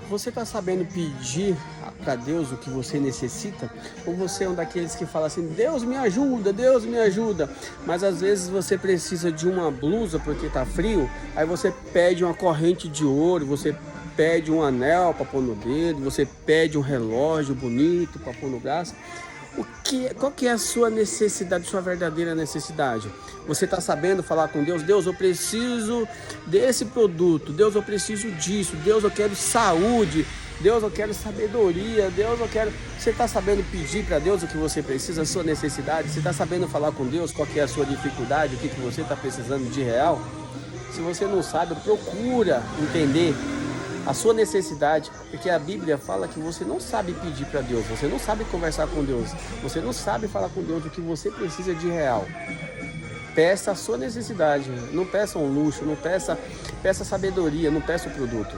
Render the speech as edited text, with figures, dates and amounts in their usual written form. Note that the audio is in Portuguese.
Você está sabendo pedir para Deus o que você necessita? Ou você é um daqueles que fala assim, Deus me ajuda, mas às vezes você precisa de uma blusa porque está frio, aí você pede uma corrente de ouro, você pede um anel para pôr no dedo, você pede um relógio bonito para pôr no braço. Qual que é a sua necessidade, sua verdadeira necessidade? Você está sabendo falar com Deus? Deus, eu preciso desse produto. Deus, eu preciso disso. Deus, eu quero saúde. Deus, eu quero sabedoria. Deus, eu quero... Você está sabendo pedir para Deus o que você precisa, a sua necessidade? Você está sabendo falar com Deus qual que é a sua dificuldade, o que você está precisando de real? Se você não sabe, procura entender a sua necessidade, porque a Bíblia fala que você não sabe pedir para Deus, você não sabe conversar com Deus, você não sabe falar com Deus o que você precisa de real. Peça a sua necessidade, não peça um luxo, não peça sabedoria, não peça o produto.